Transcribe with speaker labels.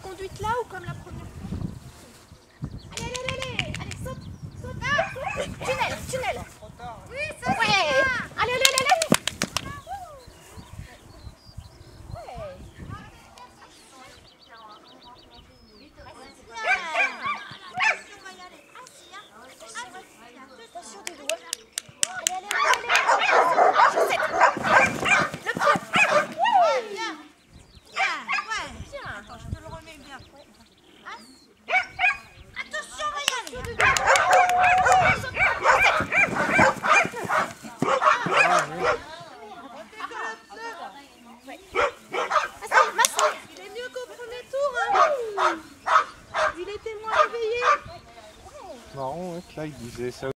Speaker 1: conduite là ou comme la première fois? Allez, allez, allez, allez, allez, saute, saute, saute. Tunnel, tunnel. Oui, ça ouais. Allez, allez, allez, allez. Ouais. Attention des doigts. Allez, allez, allez, allez. Chaussette. Le pied. Ouais. Bien. Ouais. Bien. Attends, je te le remets bien. Attention, Ryan. Il est mieux qu'au premier tour. Hein. Il était moins réveillé.
Speaker 2: Marrant, ouais, que là il disait ça.